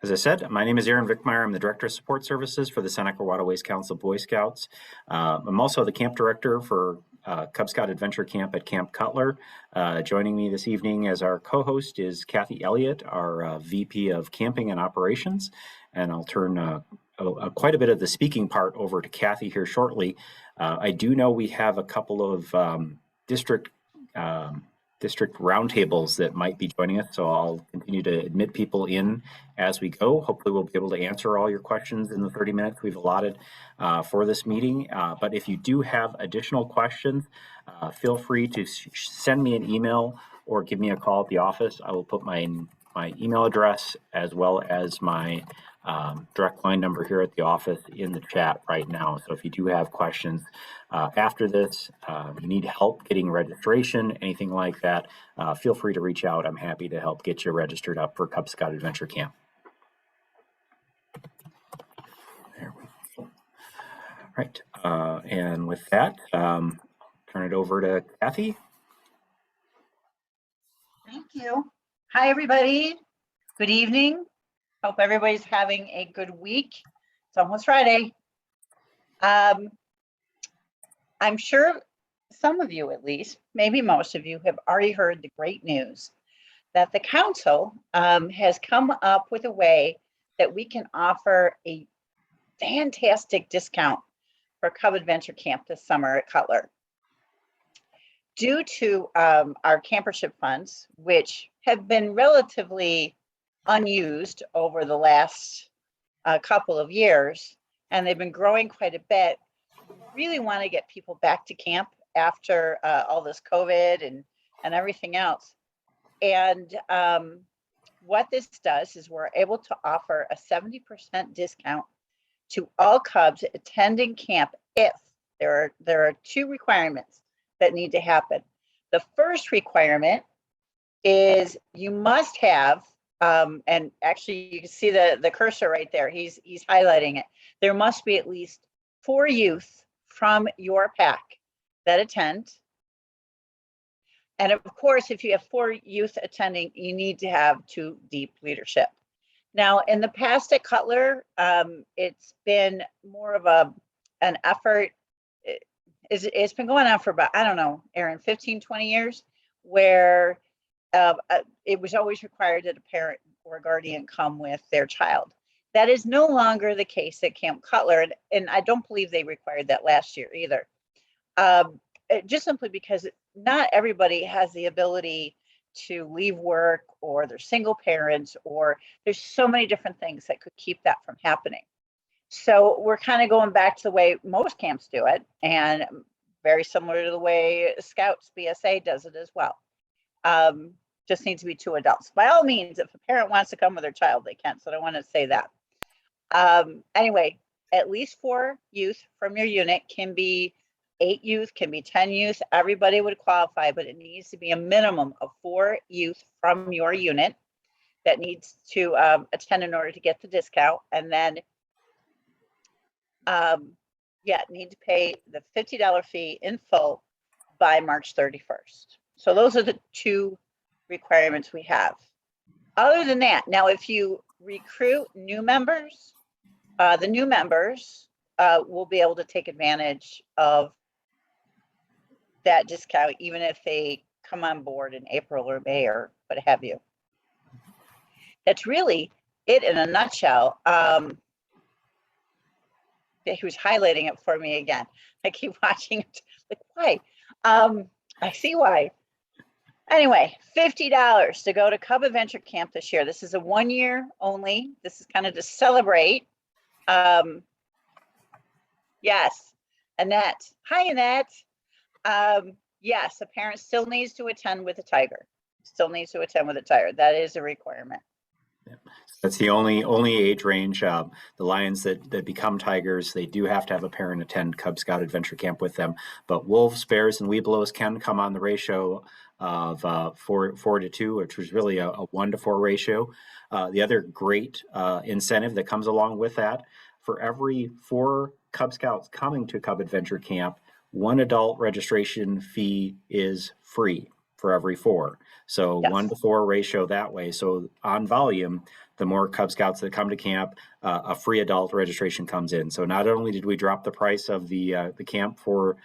As I said, my name is Aaron Vickmeyer. I'm the Director of Support Services for the Seneca Waterways Council Boy Scouts. I'm also the Camp Director for Cub Scout Adventure Camp at Camp Cutler. Joining me this evening as our co-host is Kathy Elliott, our VP of Camping and Operations. And I'll turn quite a bit of the speaking part over to Kathy here shortly. I do know we have a couple of district roundtables that might be joining us, so I'll continue to admit people in as we go. Hopefully we'll be able to answer all your questions in the 30 minutes we've allotted for this meeting. But if you do have additional questions, feel free to send me an email or give me a call at the office. I will put my email address as well as my direct line number here at the office in the chat right now. So if you do have questions after this, you need help getting registration, anything like that, feel free to reach out. I'm happy to help get you registered up for Cub Scout Adventure Camp. There we go. All right, and with that, turn it over to Kathy. Thank you. Hi, everybody. Good evening. Hope everybody's having a good week. It's almost Friday. I'm sure some of you, at least, maybe most of you, have already heard the great news that the council has come up with a way that we can offer a fantastic discount for Cub Adventure Camp this summer at Cutler. Due to our campership funds, which have been relatively unused over the last couple of years, and they've been growing quite a bit, we really want to get people back to camp after all this COVID and everything else. And what this does is we're able to offer a 70% discount to all Cubs attending camp if there are two requirements that need to happen. The first requirement is you must have, and actually you can see the cursor right there, he's highlighting it. There must be at least 4 youth from your pack that attend. And of course, if you have 4 youth attending, you need to have 2 deep leadership. Now, in the past at Cutler, it's been more of an effort. It's been going on for about, I don't know, Aaron, 15, 20 years, where it was always required that a parent or a guardian come with their child. That is no longer the case at Camp Cutler, and I don't believe they required that last year either. Just simply because not everybody has the ability to leave work, or they're single parents, or there's so many different things that could keep that from happening. So we're kind of going back to the way most camps do it, and very similar to the way Scouts BSA does it as well. Just needs to be 2 adults. By all means, if a parent wants to come with their child, they can. So I want to say that. Anyway, at least 4 youth from your unit, can be 8 youth, can be 10 youth. Everybody would qualify, but it needs to be a minimum of 4 youth from your unit that needs to attend in order to get the discount. And then need to pay the $50 fee in full by March 31st. So those are the 2 requirements we have. Other than that, now if you recruit new members, the new members will be able to take advantage of that discount, even if they come on board in April or May or what have you. That's really it in a nutshell. He was highlighting it for me again. I keep watching it. Like, why? I see why. Anyway, $50 to go to Cub Adventure Camp this year. This is a 1 year only. This is kind of to celebrate. Yes, Annette. Hi, Annette. Yes, a parent still needs to attend with a tiger. Still needs to attend with a tiger. That is a requirement. Yeah. That's the only age range. The lions that become tigers, they do have to have a parent attend Cub Scout Adventure Camp with them. But wolves, bears, and webelos can come on the ratio of 4 to 2, which was really a 1 to 4 ratio. The other great incentive that comes along with that, for every 4 Cub Scouts coming to Cub Adventure Camp, 1 adult registration fee is free for every 4. So yes. 1 to 4 ratio that way. So on volume, the more Cub Scouts that come to camp, a free adult registration comes in. So not only did we drop the price of the camp for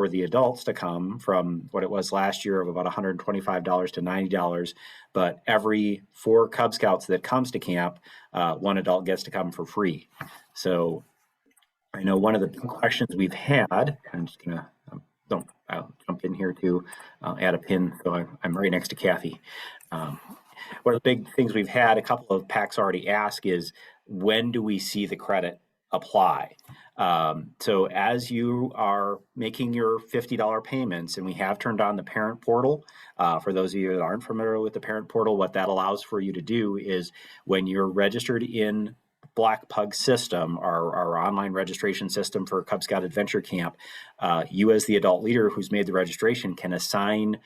the adults to come from what it was last year of about $125 to $90, but every 4 Cub Scouts that comes to camp, 1 adult gets to come for free. So I know one of the big questions we've had, I'm just gonna, I'll jump in here to add a pin, so I'm right next to Kathy. One of the big things we've had, a couple of PACs already ask, is when do we see the credit apply? So as you are making your $50 payments, and we have turned on the parent portal, for those of you that aren't familiar with the parent portal, what that allows for you to do is when you're registered in Black Pug system, our online registration system for Cub Scout Adventure Camp, you as the adult leader who's made the registration can assign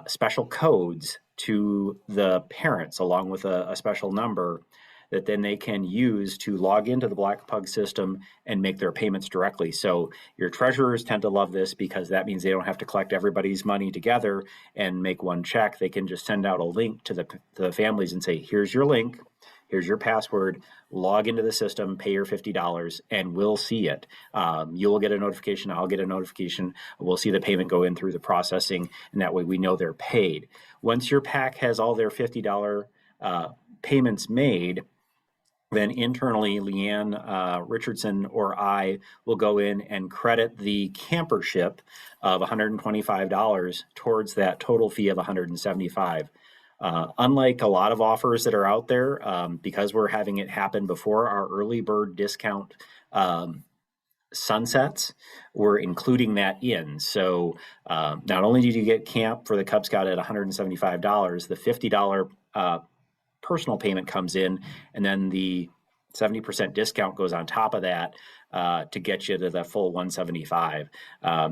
special codes to the parents along with a special number that then they can use to log into the Black Pug system and make their payments directly. So your treasurers tend to love this because that means they don't have to collect everybody's money together and make one check. They can just send out a link to the families and say, here's your link, here's your password, log into the system, pay your $50, and we'll see it. You'll get a notification, I'll get a notification, we'll see the payment go in through the processing, and that way we know they're paid. Once your PAC has all their $50 payments made, then internally, Leanne Richardson or I will go in and credit the campership of $125 towards that total fee of $175. Unlike a lot of offers that are out there, because we're having it happen before our early bird discount sunsets, we're including that in. So not only did you get camp for the Cub Scout at $175, the $50 personal payment comes in, and then the 70% discount goes on top of that to get you to the full $175.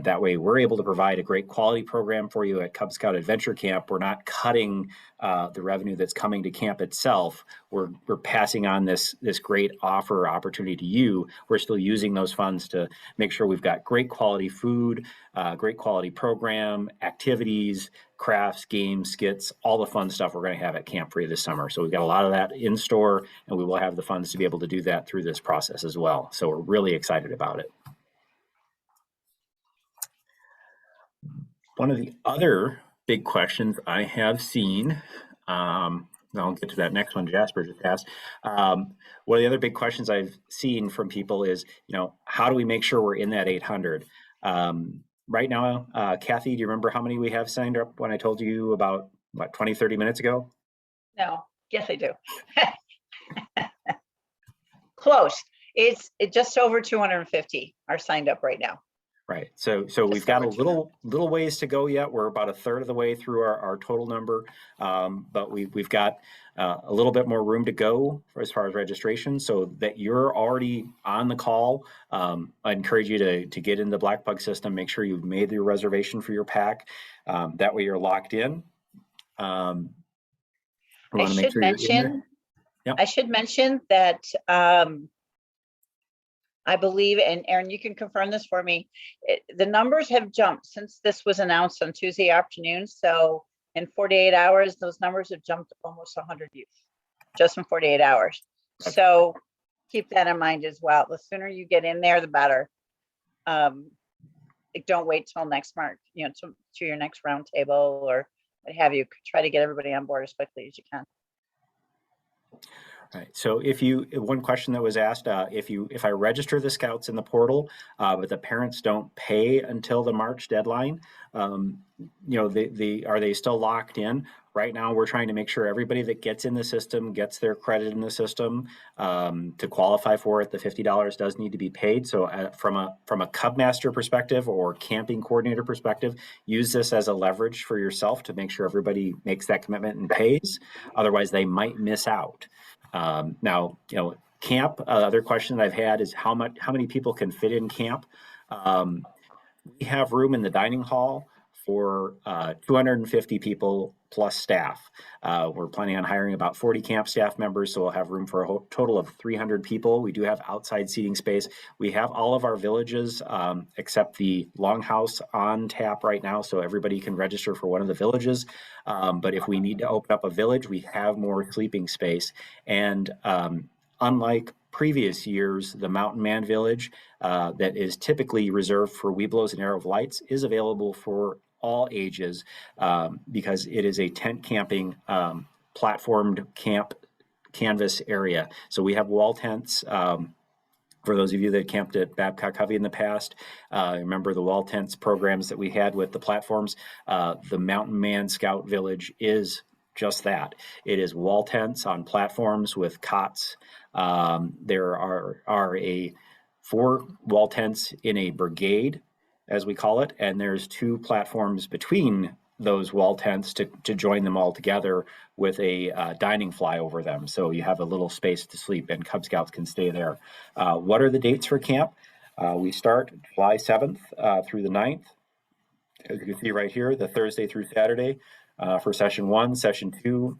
That way we're able to provide a great quality program for you at Cub Scout Adventure Camp. We're not cutting the revenue that's coming to camp itself. We're passing on this great offer or opportunity to you. We're still using those funds to make sure we've got great quality food, great quality program, activities, crafts, games, skits, all the fun stuff we're going to have at camp for you this summer. So we've got a lot of that in store, and we will have the funds to be able to do that through this process as well. So we're really excited about it. One of the other big questions I have seen, I'll get to that next one Jasper just asked. One of the other big questions I've seen from people is, how do we make sure we're in that 800? Right now, Kathy, do you remember how many we have signed up when I told you about, 20, 30 minutes ago? No. Yes, I do. Close. It's just over 250 are signed up right now. Right. So we've got a little ways to go yet. We're about a third of the way through our total number, but we've got a little bit more room to go as far as registration. So that you're already on the call, I encourage you to get in the Black Pug system. Make sure you've made your reservation for your PAC. That way you're locked in. I should mention that I believe, and Aaron, you can confirm this for me, the numbers have jumped since this was announced on Tuesday afternoon. So in 48 hours, those numbers have jumped almost 100 youth, just in 48 hours. So keep that in mind as well. The sooner you get in there, the better. Don't wait till next March, to your next roundtable or what have you. Try to get everybody on board as quickly as you can. Right. So one question that was asked, if I register the scouts in the portal, but the parents don't pay until the March deadline, are they still locked in? Right now, we're trying to make sure everybody that gets in the system gets their credit in the system. To qualify for it, the $50 does need to be paid. So from a Cub Master perspective or camping coordinator perspective, use this as a leverage for yourself to make sure everybody makes that commitment and pays. Otherwise, they might miss out. Now, camp, other question that I've had is how many people can fit in camp? We have room in the dining hall for 250 people plus staff. We're planning on hiring about 40 camp staff members, so we'll have room for a total of 300 people. We do have outside seating space. We have all of our villages except the Longhouse on tap right now, so everybody can register for one of the villages. But if we need to open up a village, we have more sleeping space. And unlike previous years, the Mountain Man Village that is typically reserved for Webelos and Arrow of Lights is available for all ages because it is a tent camping platformed camp canvas area. So we have wall tents. For those of you that camped at Babcock Hovey in the past, remember the wall tents programs that we had with the platforms. The Mountain Man Scout Village is just that. It is wall tents on platforms with cots. There are 4 wall tents in a brigade, as we call it, and there's 2 platforms between those wall tents to join them all together with a dining fly over them. So you have a little space to sleep and Cub Scouts can stay there. What are the dates for camp? We start July 7th through the 9th. As you can see right here, the Thursday through Saturday for session 1, session 2,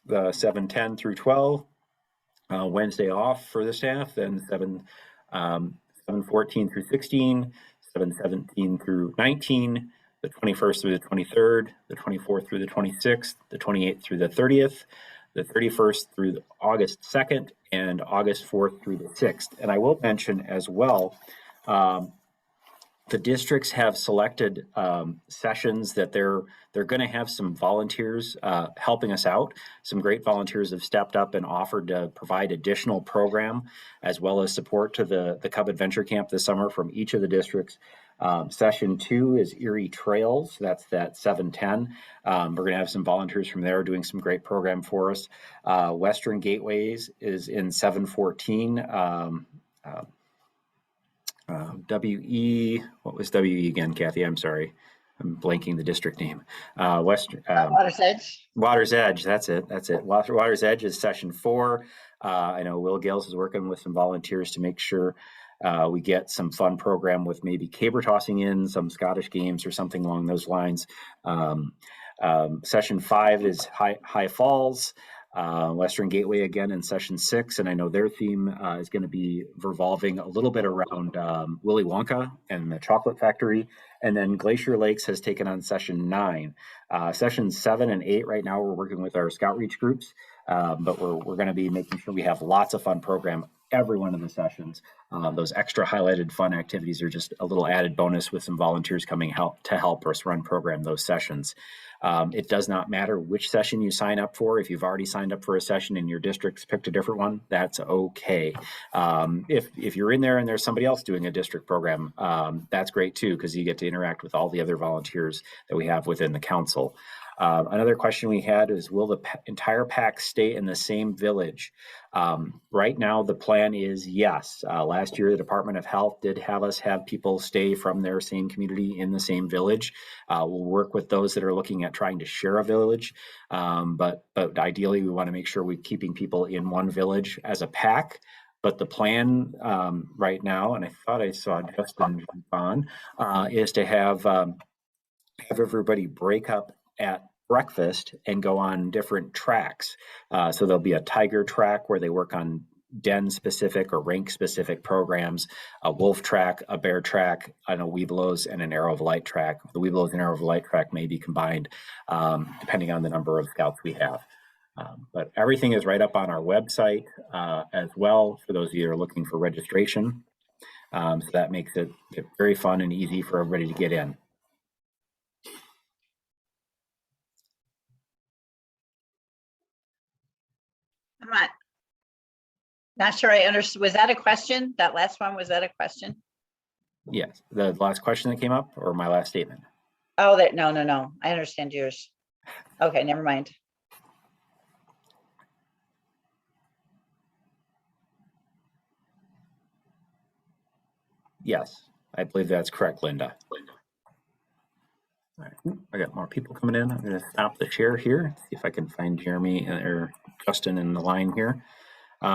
the 7:10 through 12, Wednesday off for the staff, then 7:14 through 16, 7:17 through 19, the 21st through the 23rd, the 24th through the 26th, the 28th through the 30th, the 31st through August 2nd, and August 4th through the 6th. And I will mention as well, the districts have selected sessions that they're going to have some volunteers helping us out. Some great volunteers have stepped up and offered to provide additional program as well as support to the Cub Adventure Camp this summer from each of the districts. Session 2 is Erie Trails. That's that 7:10. We're going to have some volunteers from there doing some great program for us. Western Gateways is in 7:14. What was WE again, Kathy? I'm sorry. I'm blanking the district name. Water's Edge. Water's Edge, that's it. Water's Edge is session 4. I know Will Gales is working with some volunteers to make sure we get some fun program with maybe caber tossing in, some Scottish games or something along those lines. Session 5 is High Falls. Western Gateway again in session 6, and I know their theme is going to be revolving a little bit around Willy Wonka and the Chocolate Factory, and then Glacier Lakes has taken on session 9. Sessions 7 and 8 right now we're working with our Scout Reach groups, but we're going to be making sure we have lots of fun program every one of the sessions. Those extra highlighted fun activities are just a little added bonus with some volunteers coming to help us run program those sessions. It does not matter which session you sign up for. If you've already signed up for a session and your district's picked a different one, that's okay. If you're in there and there's somebody else doing a district program, that's great too, because you get to interact with all the other volunteers that we have within the council. Another question we had is, will the entire pack stay in the same village? Right now, the plan is yes. Last year, the Department of Health did have us have people stay from their same community in the same village. We'll work with those that are looking at trying to share a village, but ideally, we want to make sure we're keeping people in one village as a pack. But the plan right now, and I thought I saw Justin on, is to have everybody break up at breakfast and go on different tracks. So there'll be a tiger track where they work on den specific or rank specific programs, a wolf track, a bear track, and a Webelos and an Arrow of Light track. The Webelos and Arrow of Light track may be combined depending on the number of scouts we have. But everything is right up on our website as well for those of you that are looking for registration. So that makes it very fun and easy for everybody to get in. I'm not sure I understood. Was that a question? That last one, was that a question? Yes, the last question that came up, or my last statement? Oh, no. I understand yours. Okay, never mind. Yes, I believe that's correct, Linda. All right, I got more people coming in. I'm going to stop the share here, see if I can find Jeremy or Justin in the line here.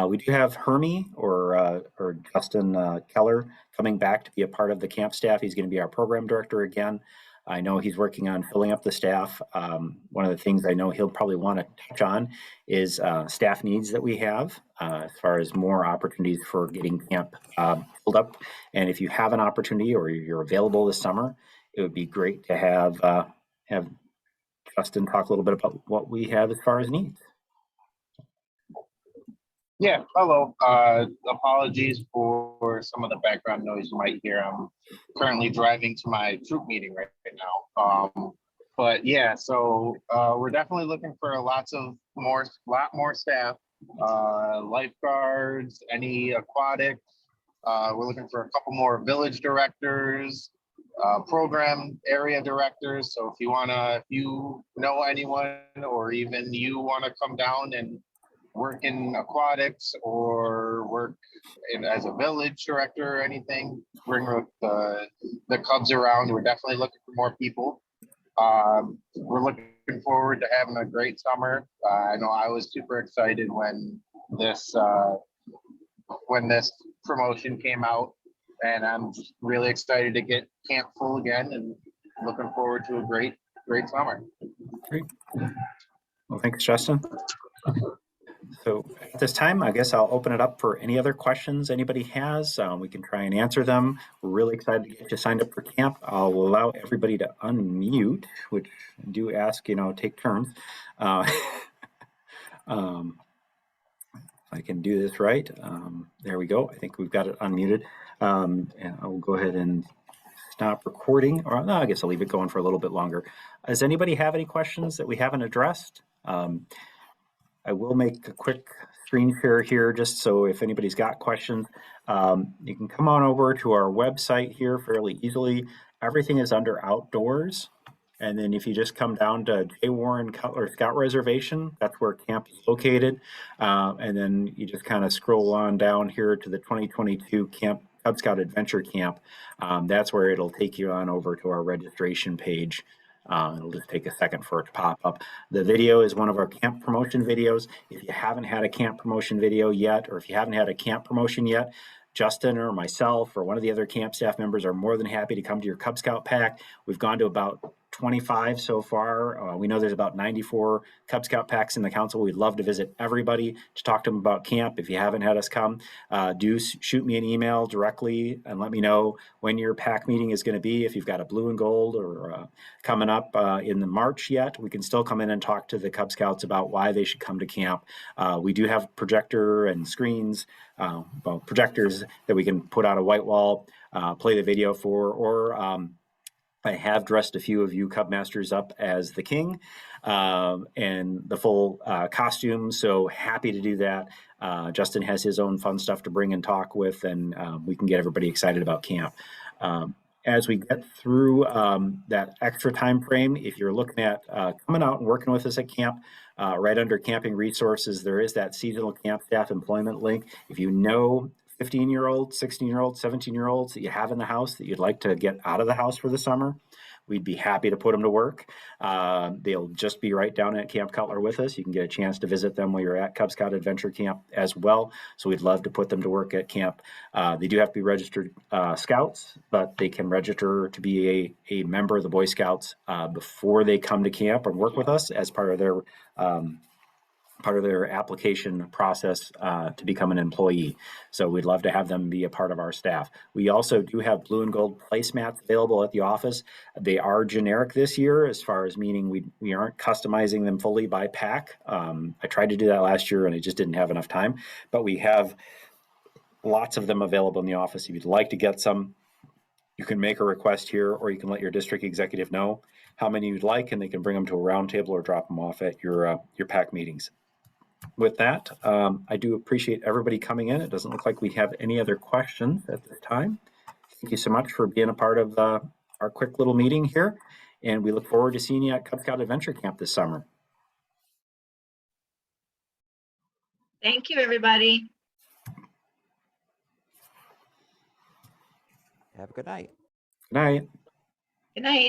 We do have Hermie or Justin Keller coming back to be a part of the camp staff. He's going to be our program director again. I know he's working on filling up the staff. One of the things I know he'll probably want to touch on is staff needs that we have as far as more opportunities for getting camp filled up. And if you have an opportunity or you're available this summer, it would be great to have Justin talk a little bit about what we have as far as needs. Yeah, hello. Apologies for some of the background noise you might hear. I'm currently driving to my troop meeting right now. But yeah, so we're definitely looking for lot more staff, lifeguards, any aquatics. We're looking for a couple more village directors, program area directors. So if you know anyone, or even you want to come down and work in aquatics or work as a village director or anything, bring the Cubs around. We're definitely looking for more people. We're looking forward to having a great summer. I know I was super excited when this promotion came out, and I'm really excited to get camp full again and looking forward to a great summer. Great. Well, thanks, Justin. So at this time, I guess I'll open it up for any other questions anybody has. We can try and answer them. We're really excited to get you signed up for camp. I'll allow everybody to unmute, which I do ask, take turns. If I can do this right. There we go. I think we've got it unmuted. And I'll go ahead and stop recording, or no, I guess I'll leave it going for a little bit longer. Does anybody have any questions that we haven't addressed? I will make a quick screen share here just so if anybody's got questions, you can come on over to our website here fairly easily. Everything is under outdoors. And then if you just come down to J. Warren Cutler Scout Reservation, that's where camp is located. And then you just kind of scroll on down here to the 2022 Cub Scout Adventure Camp. That's where it'll take you on over to our registration page. It'll just take a second for it to pop up. The video is one of our camp promotion videos. If you haven't had a camp promotion video yet, or if you haven't had a camp promotion yet, Justin or myself or one of the other camp staff members are more than happy to come to your Cub Scout pack. We've gone to about 25 so far. We know there's about 94 Cub Scout packs in the council. We'd love to visit everybody to talk to them about camp. If you haven't had us come, do shoot me an email directly and let me know when your pack meeting is going to be. If you've got a blue and gold or coming up in the March yet, we can still come in and talk to the Cub Scouts about why they should come to camp. We do have projector and screens, projectors that we can put on a white wall, play the video for, or I have dressed a few of you Cub Masters up as the king and the full costume, so happy to do that. Justin has his own fun stuff to bring and talk with, and we can get everybody excited about camp. As we get through that extra time frame, if you're looking at coming out and working with us at camp, right under camping resources, there is that seasonal camp staff employment link. If you know 15-year-olds, 16-year-olds, 17-year-olds that you have in the house that you'd like to get out of the house for the summer, we'd be happy to put them to work. They'll just be right down at Camp Cutler with us. You can get a chance to visit them while you're at Cub Scout Adventure Camp as well. So we'd love to put them to work at camp. They do have to be registered scouts, but they can register to be a member of the Boy Scouts before they come to camp and work with us as part of their application process to become an employee. So we'd love to have them be a part of our staff. We also do have blue and gold placemats available at the office. They are generic this year, as far as meaning we aren't customizing them fully by pack. I tried to do that last year and I just didn't have enough time, but we have lots of them available in the office. If you'd like to get some, you can make a request here, or you can let your district executive know how many you'd like, and they can bring them to a round table or drop them off at your pack meetings. With that, I do appreciate everybody coming in. It doesn't look like we have any other questions at this time. Thank you so much for being a part of our quick little meeting here, and we look forward to seeing you at Cub Scout Adventure Camp this summer. Thank you, everybody. Have a good night. Good night. Good night.